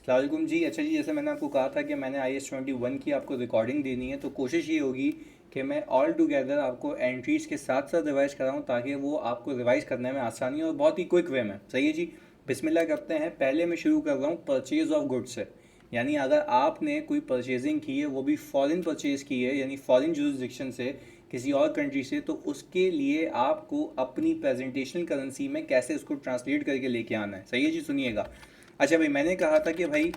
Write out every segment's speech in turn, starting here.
सलामुकुम जी। अच्छा जी, जैसे मैंने आपको कहा था कि मैंने IS-21 की आपको रिकॉर्डिंग देनी है, तो कोशिश ये होगी कि मैं ऑल टुगेदर आपको एंट्रीज़ के साथ साथ रिवाइज़ कराऊँ ताकि वो आपको रिवाइज़ करने में आसानी हो और बहुत ही क्विक वे में। सही है जी। बिस्मिल्लाह करते हैं। पहले मैं शुरू कर रहा हूँ परचेज़ ऑफ गुड्स से। यानी अगर आपने कोई परचेजिंग की है, वो भी फॉरेन परचेज़ की है, यानी फॉरेन जुरिसडिक्शन से, किसी और कंट्री से, तो उसके लिए आपको अपनी प्रेजेंटेशनल करेंसी में कैसे उसको ट्रांसलेट करके लेके आना है। सही है जी, सुनिएगा। अच्छा भाई, मैंने कहा था कि भाई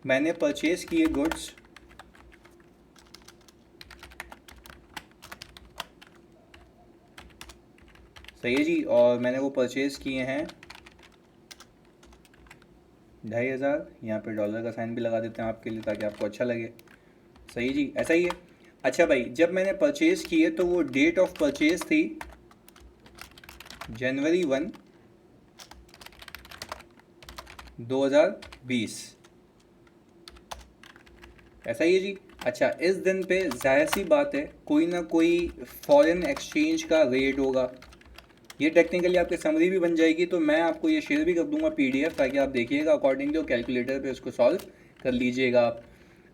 मैंने परचेज़ किए गुड्स, सही है जी, और मैंने वो परचेज़ किए हैं 2,500। यहाँ पे डॉलर का साइन भी लगा देते हैं आपके लिए ताकि आपको अच्छा लगे। सही है जी, ऐसा ही है। अच्छा भाई, जब मैंने परचेज़ किए तो वो डेट ऑफ परचेज़ थी जनवरी 1, 2020। ऐसा ही है जी। अच्छा, इस दिन पे जाहिर सी बात है कोई ना कोई फॉरेन एक्सचेंज का रेट होगा। ये टेक्निकली आपकी समरी भी बन जाएगी, तो मैं आपको ये शेयर भी कर दूंगा PDF, ताकि आप देखिएगा अकॉर्डिंगली और कैलकुलेटर पे उसको सॉल्व कर लीजिएगा आप।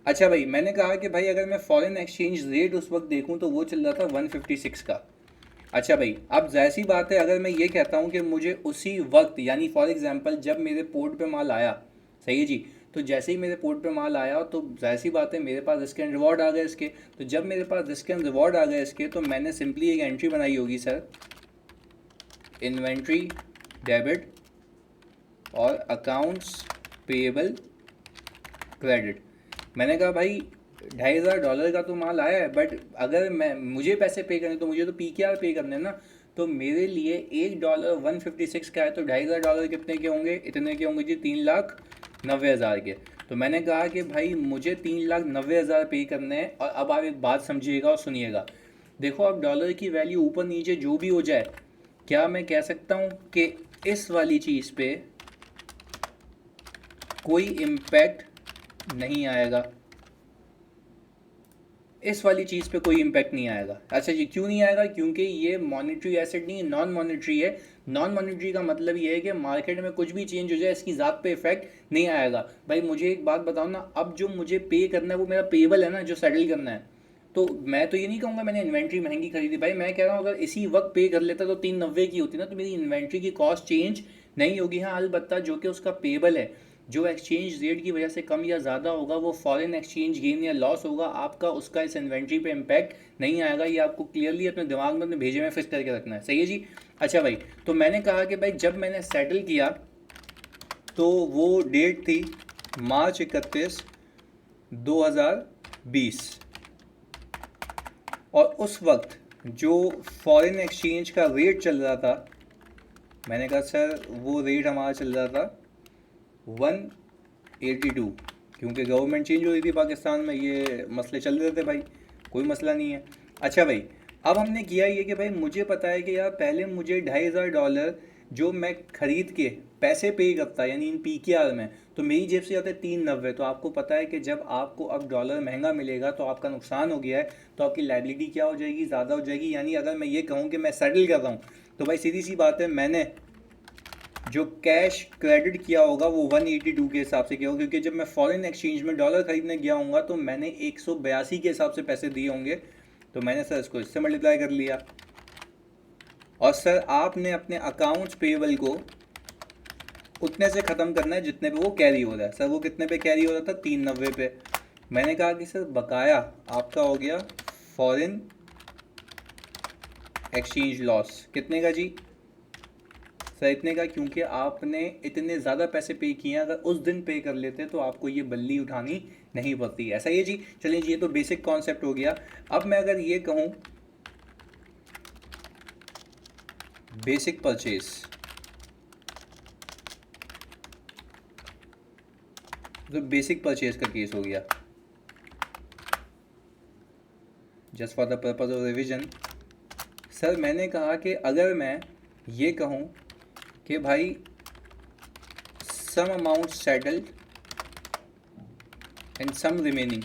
अच्छा भाई, मैंने कहा कि भाई अगर मैं फॉरेन एक्सचेंज रेट उस वक्त देखूं तो वो चल रहा था 156 का। अच्छा भाई, अब जाहिर सी बात है अगर मैं ये कहता हूँ कि मुझे उसी वक्त, यानी फॉर एग्जांपल जब मेरे पोर्ट पे माल आया, सही है जी, तो जैसे ही मेरे पोर्ट पे माल आया तो जाहिर सी बात है मेरे पास रिस्क एंड रिवॉर्ड आ गए इसके। तो जब मेरे पास रिस्क एंड रिवॉर्ड आ गए इसके, तो मैंने सिंपली एक एंट्री बनाई होगी सर, इन्वेंट्री डेबिट और अकाउंट्स पेएबल क्रेडिट। मैंने कहा भाई $2,500 का तो माल आया है, बट अगर मुझे पैसे पे करने तो मुझे तो PKR पे करने हैं ना। तो मेरे लिए $1 156 का है, तो $2,500 कितने के होंगे? इतने के होंगे जी, 3,90,000 के। तो मैंने कहा कि भाई मुझे 3,90,000 पे करने हैं। और अब आप एक बात समझिएगा और सुनिएगा। देखो, अब डॉलर की वैल्यू ऊपर नीचे जो भी हो जाए, क्या मैं कह सकता हूँ कि इस वाली चीज़ पे कोई इम्पैक्ट नहीं आएगा? इस वाली चीज़ पे कोई इम्पैक्ट नहीं आएगा। अच्छा जी, क्यों नहीं आएगा? क्योंकि ये मॉनेटरी एसेट नहीं है, नॉन मॉनेटरी है। नॉन मॉनेटरी का मतलब ये है कि मार्केट में कुछ भी चेंज हो जाए इसकी ज़ात पे इफेक्ट नहीं आएगा। भाई मुझे एक बात बताओ ना, अब जो मुझे पे करना है वो मेरा पेबल है ना, जो सेटल करना है। तो मैं तो ये नहीं कहूँगा मैंने इन्वेंट्री महंगी खरीदी। भाई मैं कह रहा हूँ अगर इसी वक्त पे कर लेता तो 390 की होती ना, तो मेरी इन्वेंट्री की कॉस्ट चेंज नहीं होगी। हाँ, अलबत्ता जो कि उसका पेबल है, जो एक्सचेंज रेट की वजह से कम या ज़्यादा होगा, वो फॉरेन एक्सचेंज गेन या लॉस होगा आपका, उसका इस इन्वेंट्री पे इम्पैक्ट नहीं आएगा। ये आपको क्लियरली अपने दिमाग में, अपने भेजे में फिक्स करके रखना है। सही है जी। अच्छा भाई, तो मैंने कहा कि भाई जब मैंने सेटल किया तो वो डेट थी मार्च 31, 2020। और उस वक्त जो फॉरेन एक्सचेंज का रेट चल रहा था, मैंने कहा सर वो रेट हमारा चल रहा था 182, क्योंकि गवर्नमेंट चेंज हो रही थी पाकिस्तान में, ये मसले चल रहे थे भाई, कोई मसला नहीं है। अच्छा भाई, अब हमने किया ये कि भाई मुझे पता है कि यार पहले मुझे $2,500 जो मैं खरीद के पैसे पे करता, यानी इन PKR में, तो मेरी जेब से जाते 390। तो आपको पता है कि जब आपको अब डॉलर महंगा मिलेगा तो आपका नुकसान हो गया है, तो आपकी लाइबिलिटी क्या हो जाएगी? ज़्यादा हो जाएगी। यानी अगर मैं ये कहूँ कि मैं सेटल कर रहा हूँ, तो भाई सीधी सी बात है, मैंने जो कैश क्रेडिट किया होगा वो 182 के हिसाब से किया होगा, क्योंकि जब मैं फॉरेन एक्सचेंज में डॉलर खरीदने गया हूँगा तो मैंने 182 के हिसाब से पैसे दिए होंगे। तो मैंने सर इसको इससे मल्टीप्लाई कर लिया। और सर आपने अपने अकाउंट्स पेबल को उतने से ख़त्म करना है जितने पे वो कैरी हो रहा है। सर वो कितने पे कैरी हो रहा था? 390 पे। मैंने कहा कि सर बकाया आपका हो गया फॉरेन एक्सचेंज लॉस, कितने का जी? सर इतने का, क्योंकि आपने इतने ज़्यादा पैसे पे किए हैं। अगर उस दिन पे कर लेते तो आपको ये बल्ली उठानी नहीं पड़ती। ऐसा ही है जी। चलिए जी, ये तो बेसिक कॉन्सेप्ट हो गया। अब मैं अगर ये कहूँ बेसिक परचेज, तो बेसिक परचेज का केस हो गया। Just for the purpose of revision, sir मैंने कहा कि अगर मैं ये कहूँ कि भाई some amount settled and some remaining,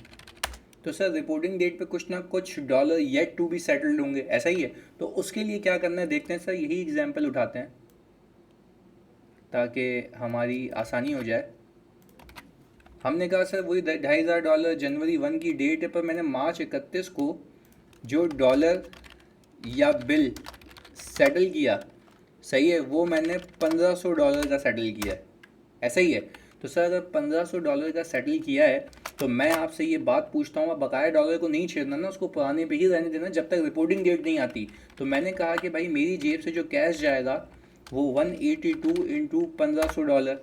तो सर रिपोर्टिंग डेट पे कुछ ना कुछ dollar yet to be settled होंगे। ऐसा ही है। तो उसके लिए क्या करना है देखते हैं सर, यही एग्जांपल उठाते हैं ताकि हमारी आसानी हो जाए। हमने कहा सर वही $2,500 जनवरी 1 की डेट है, पर मैंने मार्च 31 को जो डॉलर या बिल सेटल किया, सही है, वो मैंने $1,500 का सेटल किया है, ऐसा ही है। तो सर अगर $1,500 का सेटल किया है तो मैं आपसे ये बात पूछता हूँ, आप बकाया डॉलर को नहीं छेड़ना ना, उसको पुराने पे ही रहने देना जब तक रिपोर्टिंग डेट नहीं आती। तो मैंने कहा कि भाई मेरी जेब से जो कैश जाएगा वो 182 इंटू $1,500,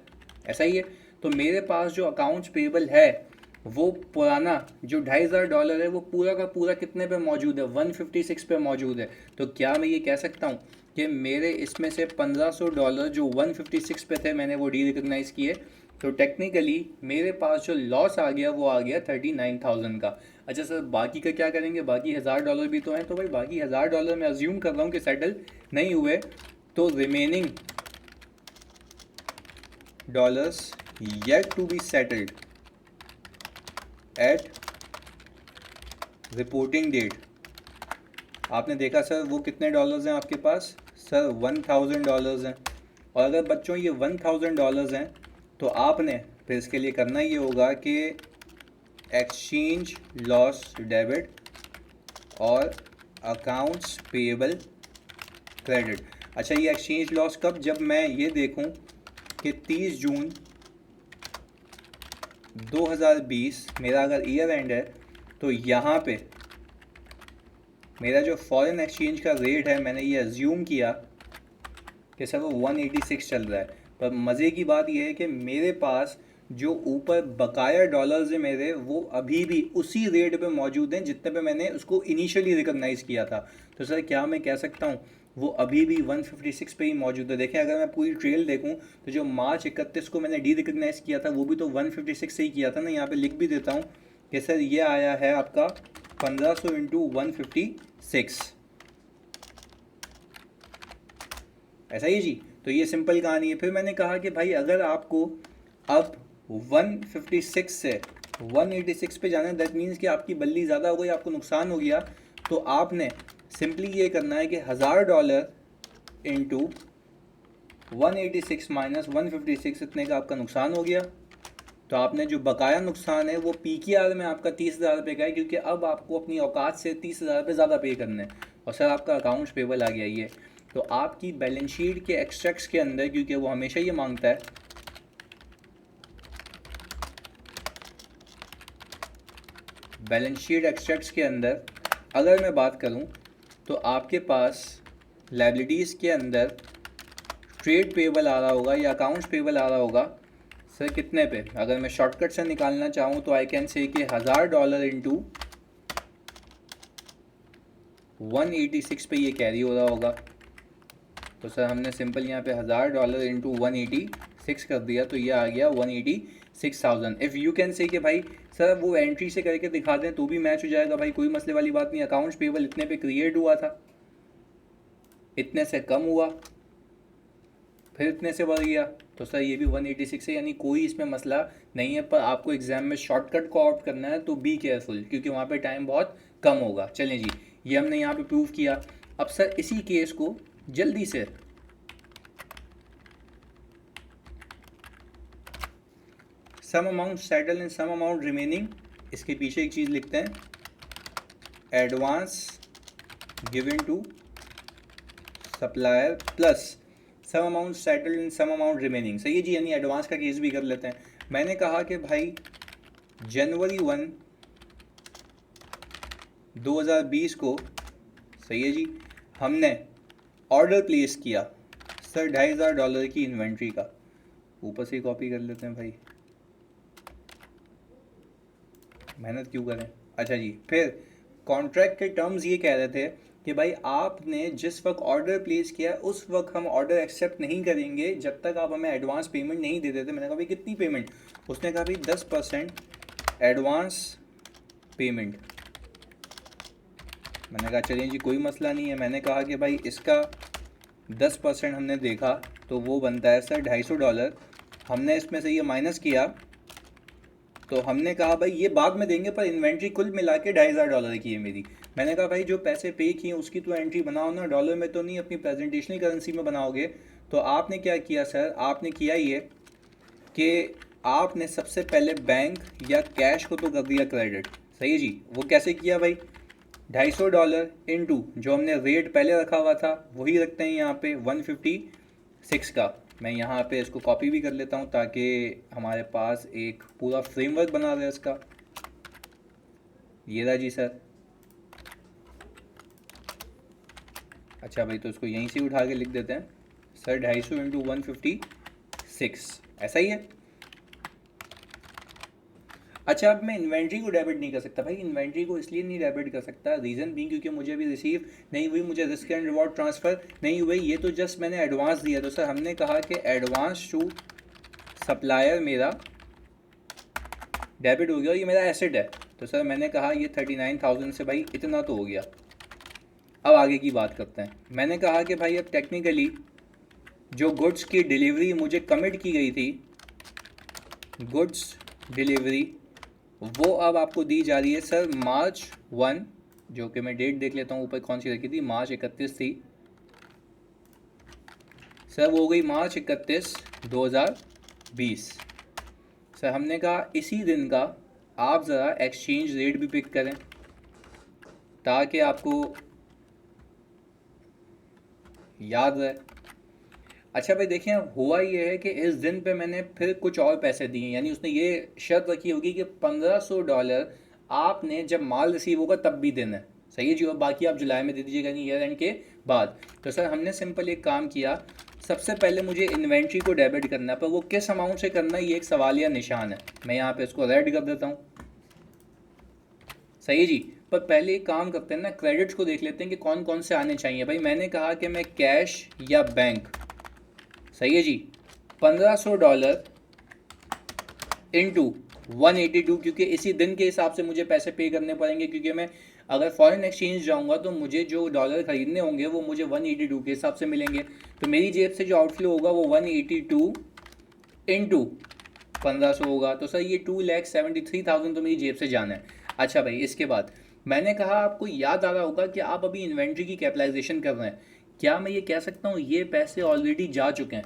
ऐसा ही है। तो मेरे पास जो अकाउंट्स पेबल है वो पुराना जो $2,500 है वो पूरा का पूरा कितने पे मौजूद है, 156 पे मौजूद है। तो क्या मैं ये कह सकता हूँ कि मेरे इसमें से $1,500 जो 156 पे थे मैंने वो डी रिकग्नाइज किए, तो टेक्निकली मेरे पास जो लॉस आ गया वो आ गया 39,000 का। अच्छा सर बाकी का क्या करेंगे, बाकी $1,000 भी तो हैं। तो भाई बाकी $1,000 मैं अज्यूम कर रहा हूँ कि सेटल नहीं हुए, तो remaining dollars yet to be settled at reporting date, आपने देखा सर वो कितने डॉलर्स हैं आपके पास, सर $1,000 हैं। और अगर बच्चों ये $1,000 हैं तो आपने फिर इसके लिए करना ये होगा कि एक्सचेंज लॉस डेबिट और अकाउंट्स पेएबल क्रेडिट। अच्छा ये एक्सचेंज लॉस कब, जब मैं ये देखूं कि 30 जून 2020 मेरा अगर ईयर एंड है तो यहाँ पे मेरा जो फॉरेन एक्सचेंज का रेट है मैंने ये अज्यूम किया कि सर वो 186 चल रहा है। पर मज़े की बात यह है कि मेरे पास जो ऊपर बकाया डॉलर्स है मेरे, वो अभी भी उसी रेट पे मौजूद हैं जितने पे मैंने उसको इनिशियली रिकॉग्नाइज़ किया था। तो सर क्या मैं कह सकता हूँ वो अभी भी 156 पे ही मौजूद है। देखें अगर मैं पूरी ट्रेल देखूँ तो जो मार्च 31 को मैंने डी रिकॉग्नाइज़ किया था वो भी तो 156 से ही किया था ना। यहाँ पे लिख भी देता हूँ कि सर ये आया है आपका 1500 इंटू 156, ऐसा ही जी। तो ये सिंपल कहानी है। फिर मैंने कहा कि भाई अगर आपको अब 156 से 186 पे जाना है, दैट मीन्स कि आपकी बल्ली ज़्यादा हो गई, आपको नुकसान हो गया, तो आपने सिंपली ये करना है कि $1,000 इंटू 186 माइनस 156, इतने का आपका नुकसान हो गया। तो आपने जो बकाया नुकसान है वो PKR में आपका 30,000 रुपये का है, क्योंकि अब आपको अपनी औकात से 30,000 रुपये ज़्यादा पे करने हैं। और सर आपका अकाउंट्स पेबल आ गया ये। तो आपकी बैलेंस शीट के एक्सट्रैक्ट्स के अंदर, क्योंकि वो हमेशा ये मांगता है, बैलेंस शीट एक्सट्रैक्ट्स के अंदर अगर मैं बात करूं तो आपके पास लायबिलिटीज़ के अंदर ट्रेड पेबल आ रहा होगा या अकाउंट्स पेबल आ रहा होगा सर कितने पे। अगर मैं शॉर्टकट से निकालना चाहूँ तो आई कैन से कि $1,000 इंटू 186 पे ये कैरी हो रहा होगा। तो सर हमने सिंपल यहाँ पे $1,000 इंटू 186 कर दिया, तो ये आ गया 186,000। इफ़ यू कैन से कि भाई सर वो एंट्री से करके दिखा दें तो भी मैच हो जाएगा, भाई कोई मसले वाली बात नहीं। अकाउंट्स पेबल इतने पे क्रिएट हुआ था, इतने से कम हुआ, फिर इतने से बढ़ गया, तो सर ये भी 186 है, यानी कोई इसमें मसला नहीं है। पर आपको एग्जाम में शॉर्टकट को ऑप्ट करना है तो बी केयरफुल, क्योंकि वहाँ पे टाइम बहुत कम होगा। चलें जी, ये हमने यहाँ पे प्रूव किया। अब सर इसी केस को जल्दी से some amount settle and some amount remaining, इसके पीछे एक चीज़ लिखते हैं, advance given to supplier plus some amount settled and some amount remaining. सही है जी, यानी एडवांस का केस भी कर लेते हैं। मैंने कहा कि भाई जनवरी 1 2020 को, सही है जी, हमने ऑर्डर प्लेस किया सर $2,500 की इन्वेंट्री का। ऊपर से कॉपी कर लेते हैं भाई, मेहनत क्यों करें। अच्छा जी, फिर कॉन्ट्रैक्ट के टर्म्स ये कह रहे थे कि भाई आपने जिस वक्त ऑर्डर प्लेस किया उस वक्त हम ऑर्डर एक्सेप्ट नहीं करेंगे जब तक आप हमें एडवांस पेमेंट नहीं दे देते। मैंने कहा भाई कितनी पेमेंट, उसने कहा भाई 10% एडवांस पेमेंट। मैंने कहा चलिए जी कोई मसला नहीं है। मैंने कहा कि भाई इसका 10% हमने देखा तो वो बनता है सर $250। हमने इसमें से ये माइनस किया तो हमने कहा भाई ये बाद में देंगे, पर इन्वेंट्री कुल मिला के $2,500 की है मेरी। मैंने कहा भाई जो पैसे पे किए उसकी तो एंट्री बनाओ ना, डॉलर में तो नहीं, अपनी प्रेजेंटेशनल करेंसी में बनाओगे। तो आपने क्या किया सर, आपने किया ये कि आपने सबसे पहले बैंक या कैश को तो कर दिया क्रेडिट, सही है जी। वो कैसे किया भाई, $250 इंटू जो हमने रेट पहले रखा हुआ था वही रखते हैं यहाँ पे 156 का। मैं यहाँ पे इसको कॉपी भी कर लेता हूँ ताकि हमारे पास एक पूरा फ्रेमवर्क बना रहे इसका। ये रहा जी सर। अच्छा भाई, तो इसको यहीं से उठा के लिख देते हैं सर, 250 इंटू 156, ऐसा ही है। अच्छा, अब मैं इन्वेंट्री को डेबिट नहीं कर सकता भाई। इन्वेंट्री को इसलिए नहीं डेबिट कर सकता, रीज़न भी क्योंकि मुझे अभी रिसीव नहीं हुई, मुझे रिस्क एंड रिवॉर्ड ट्रांसफ़र नहीं हुई, ये तो जस्ट मैंने एडवांस दिया। तो सर हमने कहा कि एडवांस टू सप्लायर मेरा डेबिट हो गया और ये मेरा एसेट है। तो सर मैंने कहा ये 39,000 से भाई इतना तो हो गया। अब आगे की बात करते हैं। मैंने कहा कि भाई अब टेक्निकली जो गुड्स की डिलीवरी मुझे कमिट की गई थी, गुड्स डिलीवरी, वो अब आपको दी जा रही है सर March 1, जो कि मैं डेट देख लेता हूँ ऊपर कौन सी रखी थी, March 31 थी सर, वो हो गई March 31, 2020। सर हमने कहा इसी दिन का आप ज़रा एक्सचेंज रेट भी पिक करें ताकि आपको याद रहे। अच्छा भाई देखिए, हुआ ये है कि इस दिन पे मैंने फिर कुछ और पैसे दिए, यानी उसने ये शर्त रखी होगी कि $1500 आपने जब माल रिसीव होगा तब भी देना है, सही है जी, और बाकी आप जुलाई में दे दीजिएगा, नहीं ईयर एंड के बाद। तो सर हमने सिंपल एक काम किया, सबसे पहले मुझे इन्वेंट्री को डेबिट करना है, पर वो किस अमाउंट से करना है ये एक सवालिया निशान है। मैं यहाँ पे इसको रेड कर देता हूँ, सही है जी। पर पहले एक काम करते हैं ना, क्रेडिट्स को देख लेते हैं कि कौन कौन से आने चाहिए। भाई मैंने कहा कि मैं कैश या बैंक, सही है जी, $1500 इंटू 182, क्योंकि इसी दिन के हिसाब से मुझे पैसे पे करने पड़ेंगे, क्योंकि मैं अगर फॉरेन एक्सचेंज जाऊंगा तो मुझे जो डॉलर खरीदने होंगे वो मुझे 182 के हिसाब से मिलेंगे। तो मेरी जेब से जो आउटफ्लो होगा वो 182 इंटू 1500 होगा। तो सर ये 2,73,000 तो मेरी जेब से जाना है। अच्छा भाई, इसके बाद मैंने कहा आपको याद आ रहा होगा कि आप अभी इन्वेंट्री की कैपिटलाइजेशन कर रहे हैं, क्या मैं ये कह सकता हूँ ये पैसे ऑलरेडी जा चुके हैं?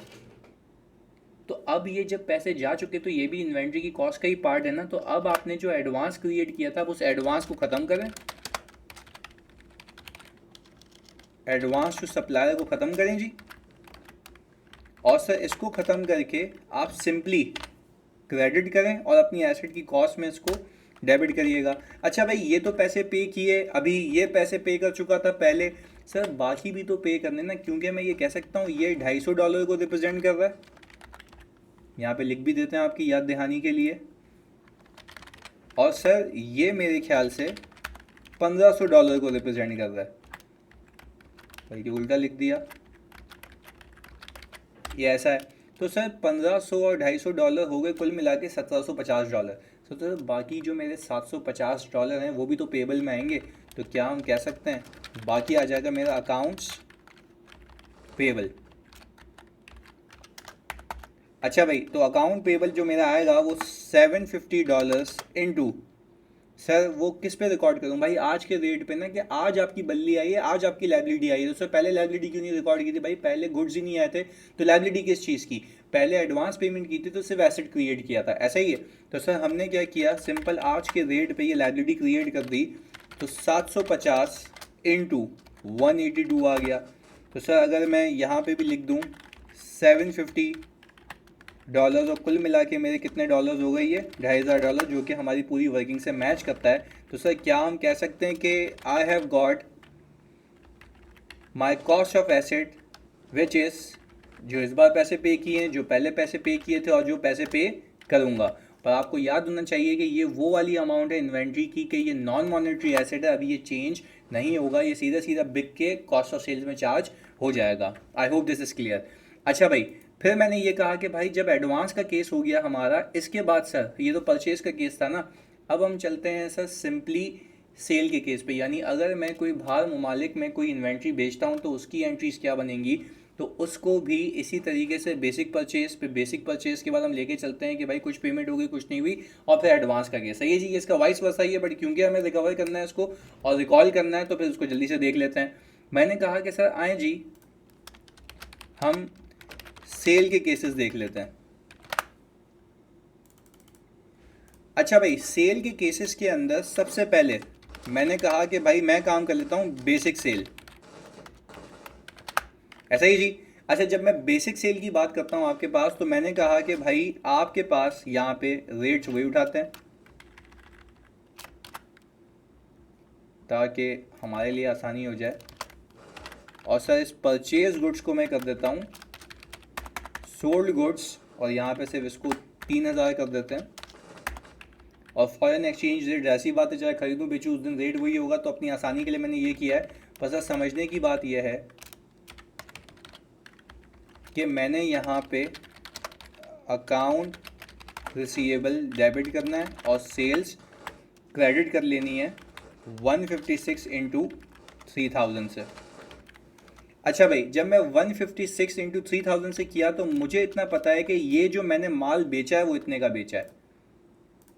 तो अब ये जब पैसे जा चुके तो ये भी इन्वेंट्री की कॉस्ट का ही पार्ट है ना। तो अब आपने जो एडवांस क्रिएट किया था उस एडवांस को ख़त्म करें, एडवांस टू सप्लायर को ख़त्म करें जी, और सर इसको ख़त्म करके आप सिंपली क्रेडिट करें और अपनी एसेट की कॉस्ट में इसको डेबिट करिएगा। अच्छा भाई, ये तो पैसे पे किए, अभी ये पैसे पे कर चुका था पहले, सर बाकी भी तो पे करने ना, क्योंकि मैं ये कह सकता हूँ ये $250 को रिप्रेजेंट कर रहा है। यहाँ पे लिख भी देते हैं आपकी याद दहानी के लिए। और सर ये मेरे ख्याल से $1500 को रिप्रेजेंट कर रहा है, बल्कि उल्टा लिख दिया, ये ऐसा है। तो सर 1500 और $250 हो गए, कुल मिला के $1750। तो बाकी जो मेरे $750 हैं वो भी तो पेबल में आएंगे। तो क्या हम कह सकते हैं बाकी आ जाएगा मेरा अकाउंट्स पेबल। अच्छा भाई, तो अकाउंट पेबल जो मेरा आएगा वो $750 इंटू, सर वो किस पे रिकॉर्ड करूँ भाई, आज के रेट पे ना, कि आज आपकी बल्ली आई है, आज आपकी लाइबिलिटी आई है। तो सर पहले लाइबिलिटी क्यों नहीं रिकॉर्ड की थी भाई, पहले गुड्स ही नहीं आए थे, तो लाइबिलिटी किस चीज़ की, पहले एडवांस पेमेंट की थी तो सिर्फ एसेट क्रिएट किया था, ऐसा ही है। तो सर हमने क्या किया, सिंपल आज के रेट पे ये लाइबिलिटी क्रिएट कर दी, तो 750 इंटू 182 आ गया। तो सर अगर मैं यहाँ पे भी लिख दूँ $750, और कुल मिला के मेरे कितने डॉलर्स हो गए, ये $2500, जो कि हमारी पूरी वर्किंग से मैच करता है। तो सर क्या हम कह सकते हैं कि I have got my cost of asset which is, जो इस बार पैसे पे किए हैं, जो पहले पैसे पे किए थे, और जो पैसे पे करूँगा। पर आपको याद होना चाहिए कि ये वो वाली अमाउंट है इन्वेंट्री की कि ये नॉन मॉनेटरी एसेट है, अभी ये चेंज नहीं होगा, ये सीधा सीधा बिक के कॉस्ट ऑफ सेल्स में चार्ज हो जाएगा। I hope this is clear. अच्छा भाई, फिर मैंने ये कहा कि भाई जब एडवांस का केस हो गया हमारा, इसके बाद सर ये तो परचेज का केस था ना, अब हम चलते हैं सर सिंपली सेल के केस पे। यानी अगर मैं कोई बाहर ममालिक में कोई इन्वेंट्री बेचता हूँ तो उसकी एंट्रीज क्या बनेंगी, तो उसको भी इसी तरीके से बेसिक परचेज पे, बेसिक परचेज के बाद हम लेके चलते हैं कि भाई कुछ पेमेंट हो गई, कुछ नहीं हुई, और फिर एडवांस का केस। सही है जी, इसका वाइस वर्सा ही है, बट क्योंकि हमें रिकवर करना है इसको और रिकॉल करना है तो फिर उसको जल्दी से देख लेते हैं। मैंने कहा कि सर आए जी हम सेल के केसेस देख लेते हैं। अच्छा भाई, सेल के केसेस के अंदर सबसे पहले मैंने कहा कि भाई मैं काम कर लेता हूँ बेसिक सेल, ऐसा ही जी। अच्छा, जब मैं बेसिक सेल की बात करता हूँ आपके पास, तो मैंने कहा कि भाई आपके पास यहाँ पे रेट्स वही उठाते हैं ताकि हमारे लिए आसानी हो जाए। और सर इस परचेज गुड्स को मैं कर देता हूँ सोल्ड गुड्स, और यहाँ पे सिर्फ इसको 3000 कर देते हैं। और फॉरेन एक्सचेंज रेट, ऐसी बात है, चाहे खरीदूँ बेचूँ उस दिन रेट वही होगा, तो अपनी आसानी के लिए मैंने ये किया है। बस सर समझने की बात यह है कि मैंने यहाँ पे अकाउंट रिसीवेबल डेबिट करना है और सेल्स क्रेडिट कर लेनी है 156 इंटू 3000 से। अच्छा भाई, जब मैं 156 इंटू 3000 से किया तो मुझे इतना पता है कि ये जो मैंने माल बेचा है वो इतने का बेचा है,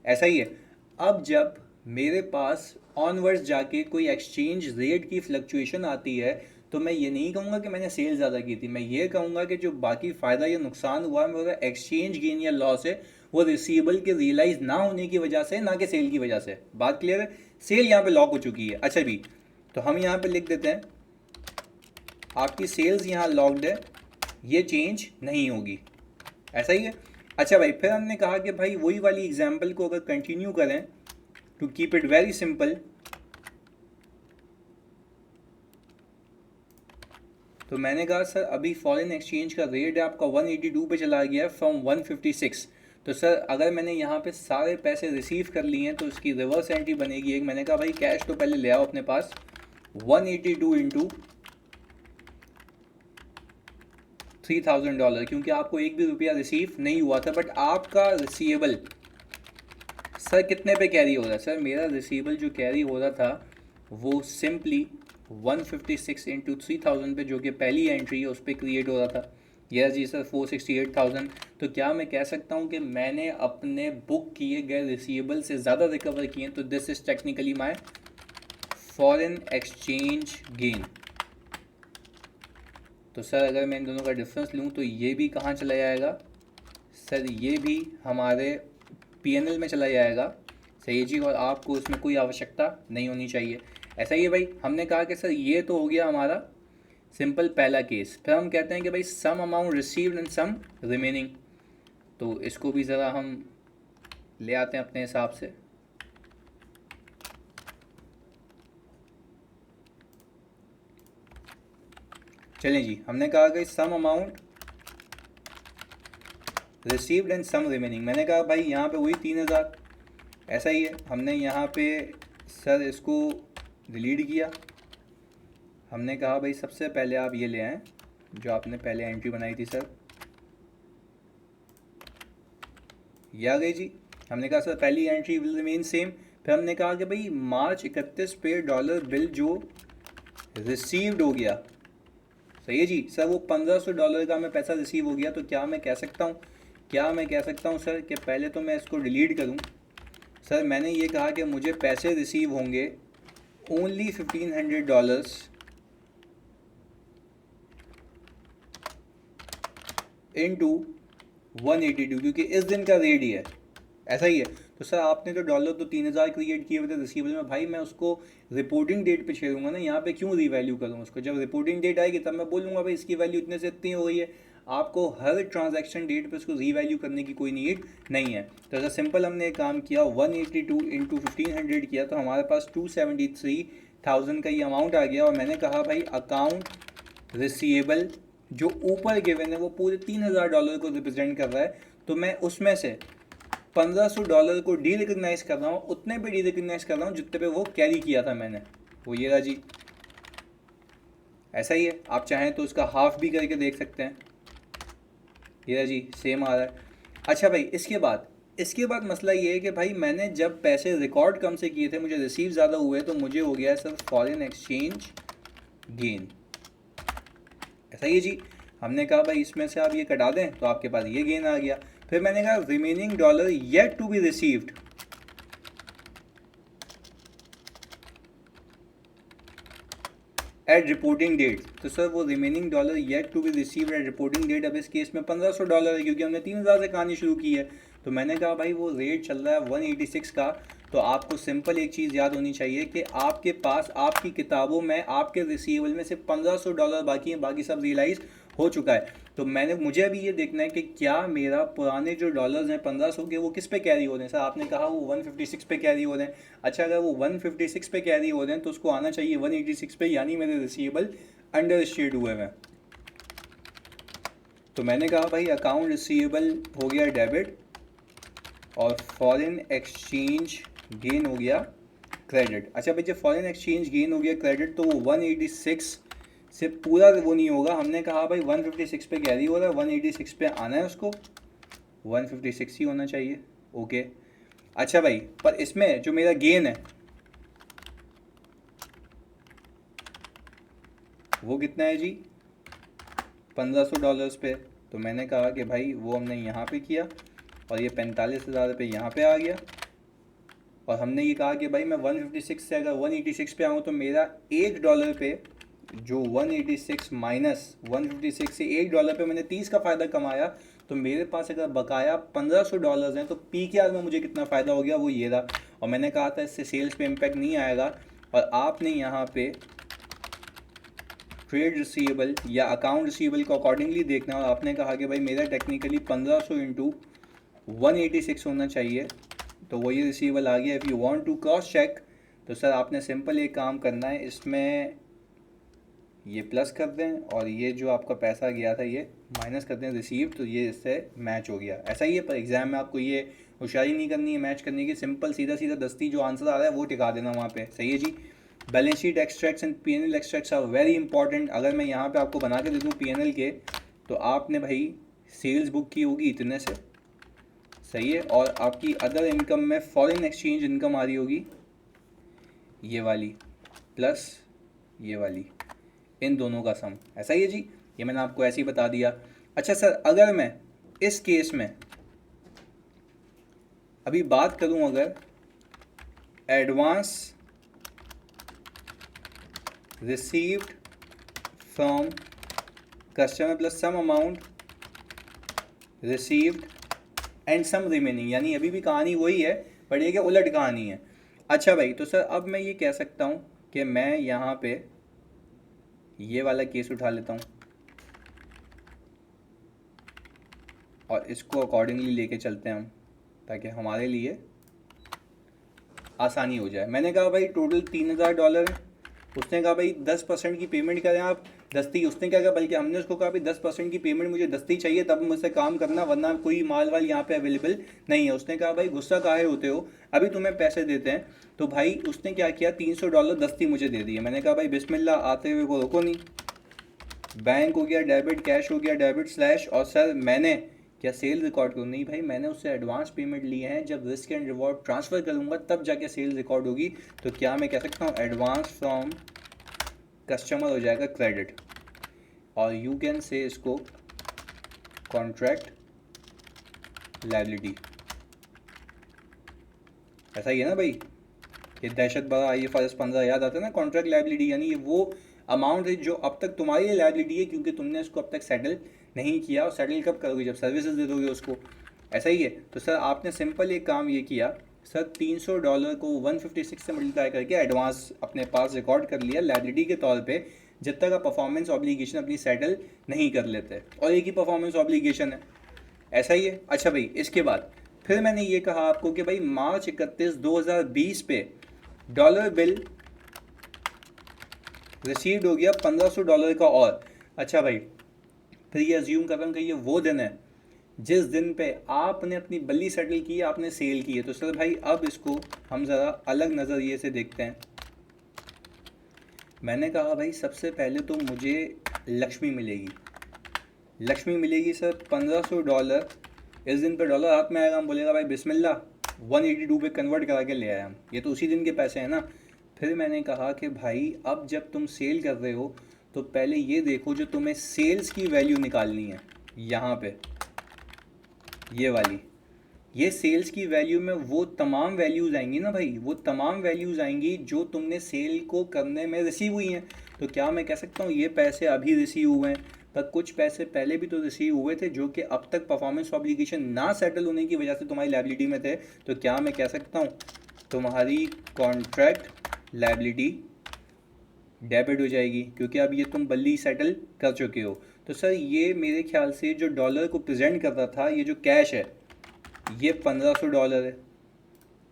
ऐसा ही है। अब जब मेरे पास ऑनवर्ड्स जाके कोई एक्सचेंज रेट की फ्लक्चुएशन आती है, तो मैं ये नहीं कहूँगा कि मैंने सेल ज़्यादा की थी, मैं ये कहूँगा कि जो बाकी फ़ायदा या नुकसान हुआ है मेरा एक्सचेंज गेन या लॉस है, वो रिसीवेबल के रियलाइज ना होने की वजह से, ना कि सेल की वजह से। बात क्लियर है? सेल यहाँ पे लॉक हो चुकी है। अच्छा भी, तो हम यहाँ पे लिख देते हैं आपकी सेल्स यहाँ लॉक्ड है, ये चेंज नहीं होगी, ऐसा ही है। अच्छा भाई, फिर हमने कहा कि भाई वही वाली एग्जाम्पल को अगर कंटिन्यू करें, to keep it very simple, तो मैंने कहा सर अभी फॉरेन एक्सचेंज का रेट है आपका 182 पे चला गया फ्रॉम 156। तो सर अगर मैंने यहाँ पे सारे पैसे रिसीव कर लिए हैं तो उसकी रिवर्स एंट्री बनेगी एक। मैंने कहा भाई कैश तो पहले ले आओ अपने पास, 182 इंटू $3000, क्योंकि आपको एक भी रुपया रिसीव नहीं हुआ था। बट आपका रिसीवेबल सर कितने पे कैरी हो रहा है? सर मेरा रिसीवेबल जो कैरी हो रहा था वो सिंपली 156 इंटू 3000 पे, जो कि पहली एंट्री है, उस पर क्रिएट हो रहा था। यस जी सर, 468,000। तो क्या मैं कह सकता हूँ कि मैंने अपने बुक किए गए रिसीवेबल से ज़्यादा रिकवर किए? तो this is technically my foreign exchange gain. तो सर अगर मैं इन दोनों का डिफरेंस लूँ तो ये भी कहाँ चला जाएगा सर? ये भी हमारे पीएनएल में चला जाएगा, सही जी। और आपको इसमें कोई आवश्यकता नहीं होनी चाहिए, ऐसा ही है भाई। हमने कहा कि सर ये तो हो गया हमारा सिंपल पहला केस। फिर हम कहते हैं कि भाई some amount received and some remaining, तो इसको भी ज़रा हम ले आते हैं अपने हिसाब से। चलें जी, हमने कहा कि some amount received and some remaining. मैंने कहा भाई यहाँ पे वही 3000, ऐसा ही है। हमने यहाँ पे सर इसको डिलीट किया। हमने कहा भाई सबसे पहले आप ये ले आएँ जो आपने पहले एंट्री बनाई थी सर, ये आ गई जी। हमने कहा सर पहली एंट्री विल रिमेन सेम। फिर हमने कहा कि भाई मार्च 31 पे डॉलर बिल जो रिसीव्ड हो गया, सही है जी सर, वो $1500 का मैं पैसा रिसीव हो गया। तो क्या मैं कह सकता हूँ सर कि पहले तो मैं इसको डिलीट करूँ। सर मैंने ये कहा कि मुझे पैसे रिसीव होंगे ओनली $1500 इंटू 182, क्योंकि इस दिन का रेट ही है, ऐसा ही है। तो सर आपने तो डॉलर तो 3000 क्रिएट किए हुए थे रिसीवेबल में, भाई मैं उसको रिपोर्टिंग डेट पे छेड़ूंगा ना, यहाँ पे क्यों रीवैल्यू करूँ उसको? जब रिपोर्टिंग डेट आएगी तब मैं बोलूँगा भाई इसकी वैल्यू इतने से इतनी हो गई है। आपको हर ट्रांजैक्शन डेट पे उसको रीवैल्यू करने की कोई नीड नहीं है। तो ऐसा सिंपल हमने एक काम किया, 182 इंटू 1500 किया, तो हमारे पास 273,000 का ये अमाउंट आ गया। और मैंने कहा भाई अकाउंट रिसीवेबल जो ऊपर गिवन है वो पूरे $3000 को रिप्रेजेंट कर रहा है, तो मैं उसमें से $1500 को डी रिकग्नाइज कर रहा हूँ, उतने पे डी रिकग्नाइज कर रहा हूँ जितने पे वो कैरी किया था मैंने, वो ये रहा जी, ऐसा ही है। आप चाहें तो उसका हाफ भी करके देख सकते हैं, ये रहा जी, सेम आ रहा है। अच्छा भाई, इसके बाद मसला ये है कि भाई मैंने जब पैसे रिकॉर्ड कम से किए थे, मुझे रिसीव ज़्यादा हुए, तो मुझे हो गया है सर फॉरेन एक्सचेंज गेन, ऐसा ही जी। हमने कहा भाई इसमें से आप ये कटा दें तो आपके पास ये गेन आ गया। फिर मैंने कहा remaining dollar yet to be received, at reporting date. तो सर वो remaining dollar yet to be received at reporting date, अब इस केस में $1500 है, क्योंकि हमने 3000 से कहानी शुरू की है। तो मैंने कहा भाई वो रेट चल रहा है 186 का, तो आपको सिंपल एक चीज़ याद होनी चाहिए कि आपके पास आपकी किताबों में आपके रिसीवेबल में सिर्फ $1500 बाकी हैं, बाकी सब रियलाइज़ हो चुका है। तो मुझे अभी ये देखना है कि क्या मेरा पुराने जो डॉलर्स हैं 1500 के वो किस पे कैरी हो रहे हैं। सर आपने कहा वो 156 पे कैरी हो रहे हैं। अच्छा, अगर वो 156 पे कैरी हो रहे हैं तो उसको आना चाहिए 186 पे, यानी मेरे रिसीवेबल अंडर स्टेट हुए हैं। तो मैंने कहा भाई अकाउंट रिसीवेबल हो गया डेबिट और फॉरेन एक्सचेंज गेन हो गया क्रेडिट। अच्छा भाई, जब फॉरेन एक्सचेंज गेन हो गया क्रेडिट तो वो 186 से पूरा वो नहीं होगा। हमने कहा भाई 156 पे कैरी हो रहा है, 186 पे आना है उसको, 156 ही होना चाहिए। ओके, अच्छा भाई, पर इसमें जो मेरा गेन है वो कितना है जी, $1500 पे। तो मैंने कहा कि भाई वो हमने यहाँ पे किया और ये 45,000 रुपये यहाँ पे आ गया। और हमने ये कहा कि भाई मैं 156 से अगर 186 पे आऊँ तो मेरा $1 पे जो 186 माइनस 156 से $1 पे मैंने 30 का फ़ायदा कमाया। तो मेरे पास अगर बकाया $1500 हैं तो PKR में मुझे कितना फ़ायदा हो गया वो ये रहा। और मैंने कहा था इससे सेल्स पे इम्पैक्ट नहीं आएगा। और आपने यहाँ पे ट्रेड रिसीवेबल या अकाउंट रिसीवेबल को अकॉर्डिंगली देखना है। और आपने कहा कि भाई मेरा टेक्निकली 1500 इंटू 186 होना चाहिए, तो वो ये रिसीवेबल आ गया। If you want to cross check तो सर आपने सिंपल एक काम करना है, इसमें ये प्लस कर दें और ये जो आपका पैसा गया था ये माइनस कर दें रिसीव, तो ये इससे मैच हो गया। ऐसा ही है, पर एग्जाम में आपको ये होशियारी नहीं करनी है मैच करने की, सिंपल सीधा सीधा दस्ती जो आंसर आ रहा है वो टिका देना वहाँ पे। सही है जी। Balance sheet extracts and P&L extracts are very important. अगर मैं यहाँ पे आपको बना के दे दूँ P&L के, तो आपने भाई सेल्स बुक की होगी इतने से, सही है, और आपकी अदर इनकम में फॉरेन एक्सचेंज इनकम आ रही होगी ये वाली प्लस ये वाली, इन दोनों का सम। ऐसा ही है जी, ये मैंने आपको ऐसे ही बता दिया। अच्छा सर, अगर मैं इस केस में अभी बात करूं, अगर advance received from customer plus some amount received and some remaining, यानी अभी भी कहानी वही है बट ये क्या उलट कहानी है। अच्छा भाई, तो सर अब मैं ये कह सकता हूँ कि मैं यहाँ पे ये वाला केस उठा लेता हूँ और इसको अकॉर्डिंगली लेके चलते हैं हम, ताकि हमारे लिए आसानी हो जाए। मैंने कहा भाई टोटल $3000 है। उसने कहा भाई 10% की पेमेंट करें आप दस्ती। उसने क्या कहा, बल्कि हमने उसको कहा भाई 10% की पेमेंट मुझे दस्ती चाहिए तब मुझसे काम करना, वरना कोई माल वाल यहाँ पे अवेलेबल नहीं है। उसने कहा भाई गुस्सा काहे होते हो, अभी तुम्हें पैसे देते हैं। तो भाई उसने क्या किया, $300 दस्ती मुझे दे दिए। मैंने कहा भाई बिस्मिल्लाह, आते हुए को रोको नहीं। बैंक हो गया डेबिट, कैश हो गया डेबिट स्लैश, और सर मैंने क्या सेल रिकॉर्ड करूँ? नहीं भाई, मैंने उससे एडवांस पेमेंट लिए हैं, जब रिस्क एंड रिवॉर्ड ट्रांसफ़र करूँगा तब जाके सेल रिकॉर्ड होगी। तो क्या मैं कह सकता हूँ एडवांस फ्रॉम कस्टमर हो जाएगा क्रेडिट, और यू कैन से इसको कॉन्ट्रैक्ट लायबिलिटी। ऐसा ही है ना भाई, ये दहशत भरा IFRS 15 याद आता है ना, कॉन्ट्रैक्ट लायबिलिटी, यानी ये वो अमाउंट है जो अब तक तुम्हारी लिए लायबिलिटी है क्योंकि तुमने उसको अब तक सेटल नहीं किया। और सेटल कब करोगे, जब सर्विसेज दे दोगे उसको। ऐसा ही है। तो सर आपने सिंपल एक काम ये किया, सर $300 को 156 से मल्टीप्लाई करके एडवांस अपने पास रिकॉर्ड कर लिया लायबिलिटी के तौर पे, जब तक आप परफॉर्मेंस ऑब्लिगेशन अपनी सेटल नहीं कर लेते। और एक ही परफॉर्मेंस ऑब्लिगेशन है। ऐसा ही है। अच्छा भाई, इसके बाद फिर मैंने ये कहा आपको कि भाई मार्च 31, 2020 पे डॉलर बिल रिसीव्ड हो गया $1500 का। और अच्छा भाई, फिर ये अज्यूम कर रहा हूँ कि ये वो दिन है जिस दिन पे आपने अपनी बल्ली सेटल की, आपने सेल की है। तो सर भाई अब इसको हम ज़रा अलग नज़रिए से देखते हैं। मैंने कहा भाई सबसे पहले तो मुझे लक्ष्मी मिलेगी। लक्ष्मी मिलेगी सर $1500। इस दिन पे डॉलर हाथ में आएगा, हम बोलेगा भाई बिस्मिल्लाह 182 पे कन्वर्ट करा के ले आए हम, ये तो उसी दिन के पैसे हैं ना। फिर मैंने कहा कि भाई अब जब तुम सेल कर रहे हो तो पहले ये देखो जो तुम्हें सेल्स की वैल्यू निकालनी है, यहाँ पे ये वाली, ये सेल्स की वैल्यू में वो तमाम वैल्यूज़ आएंगी ना भाई, वो तमाम वैल्यूज़ आएंगी जो तुमने सेल को करने में रिसीव हुई हैं। तो क्या मैं कह सकता हूँ ये पैसे अभी रिसीव हुए हैं पर कुछ पैसे पहले भी तो रिसीव हुए थे जो कि अब तक परफॉर्मेंस ऑब्लिगेशन ना सेटल होने की वजह से तुम्हारी लायबिलिटी में थे। तो क्या मैं कह सकता हूँ तुम्हारी कॉन्ट्रैक्ट लायबिलिटी डेबिट हो जाएगी, क्योंकि अब ये तुम बल्ली सेटल कर चुके हो। तो सर ये मेरे ख्याल से जो डॉलर को प्रेजेंट करता था, ये जो कैश है ये $1500 है,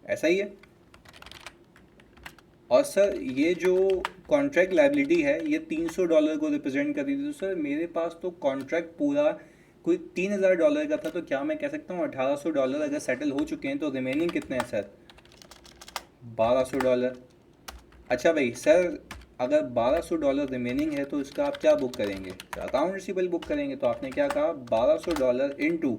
ऐसा ही है। और सर ये जो कॉन्ट्रैक्ट लायबिलिटी है ये $300 को रिप्रेजेंट कर रही थी। तो सर मेरे पास तो कॉन्ट्रैक्ट पूरा कोई $3000 का था। तो क्या मैं कह सकता हूँ $1800 अगर सेटल हो चुके हैं तो रिमेनिंग कितने हैं सर? $1200। अच्छा भाई सर, अगर $1200 रिमेनिंग है तो इसका आप क्या बुक करेंगे? अकाउंट रिसीवेबल बुक करेंगे। तो आपने क्या कहा $1200 इंटू,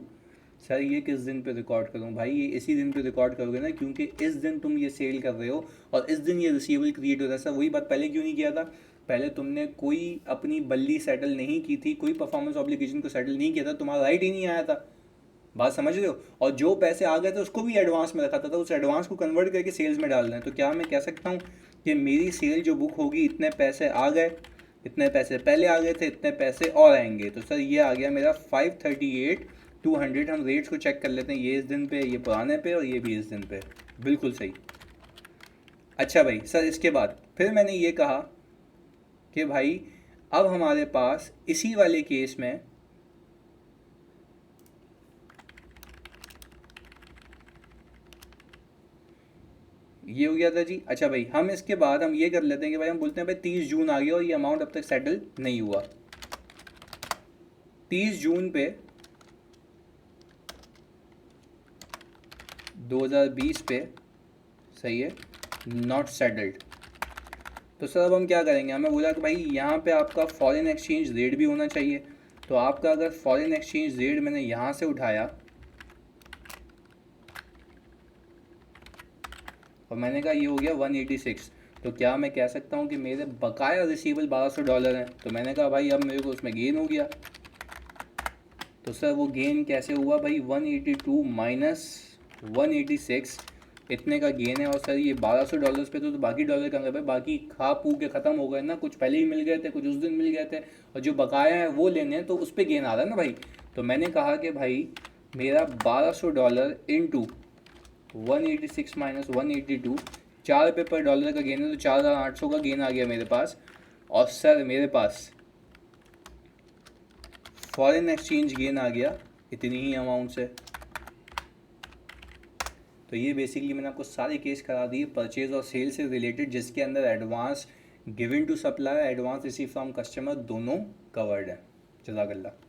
सर ये किस दिन पे रिकॉर्ड करूँ भाई? ये इसी दिन पे रिकॉर्ड करोगे ना, क्योंकि इस दिन तुम ये सेल कर रहे हो और इस दिन ये रिसीवेबल क्रिएट हो रहा है। सर वही बात पहले क्यों नहीं किया था? पहले तुमने कोई अपनी बल्ली सेटल नहीं की थी, कोई परफॉर्मेंस ऑब्लिगेशन को सेटल नहीं किया था, तुम्हारा राइट ही नहीं आया था। बात समझ रहे हो? और जो पैसे आ गए थे उसको भी एडवांस में रखा था, उस एडवांस को कन्वर्ट करके सेल्स में डाल रहे हैं। तो क्या मैं कह सकता हूँ कि मेरी सेल जो बुक होगी, इतने पैसे आ गए, इतने पैसे पहले आ गए थे, इतने पैसे और आएंगे। तो सर ये आ गया मेरा 538,200। हम रेट्स को चेक कर लेते हैं, ये इस दिन पे, ये पुराने पे और ये भी इस दिन पे, बिल्कुल सही। अच्छा भाई सर, इसके बाद फिर मैंने ये कहा कि भाई अब हमारे पास इसी वाले केस में ये हो गया था जी। अच्छा भाई, हम इसके बाद हम ये कर लेते हैं कि भाई हम बोलते हैं भाई 30 जून आ गया और ये अमाउंट अब तक सेटल नहीं हुआ। 30 जून पे 2020 पे, सही है, नॉट सेटल्ड। तो सर अब हम क्या करेंगे? हमें बोला कि भाई यहाँ पे आपका फॉरेन एक्सचेंज रेट भी होना चाहिए। तो आपका अगर फॉरेन एक्सचेंज रेट मैंने यहाँ से उठाया और मैंने कहा ये हो गया 186, तो क्या मैं कह सकता हूँ कि मेरे बकाया रिसीवेबल $1200 हैं? तो मैंने कहा भाई अब मेरे को उसमें गेन हो गया। तो सर वो गेन कैसे हुआ भाई? 182 माइनस 186, इतने का गेन है। और सर ये $1200 पे तो बाकी डॉलर कहाँ गए भाई? बाकी खा पू के ख़त्म हो गए ना, कुछ पहले ही मिल गए थे, कुछ उस दिन मिल गए थे, और जो बकाया है वो लेने हैं, तो उस पर गेन आ रहा है ना भाई। तो मैंने कहा कि भाई मेरा $1200 इंटू 186 माइनस 182, ₹4 पर डॉलर का गेन है, तो 4800 का गेन आ गया मेरे पास। और सर मेरे पास फॉरेन एक्सचेंज गेन आ गया इतनी ही अमाउंट से। तो ये बेसिकली मैंने आपको सारे केस करा दिए परचेज और सेल से रिलेटेड, जिसके अंदर advance given to supplier, advance receive from customer दोनों कवर्ड है। जज़ाकल्लाह।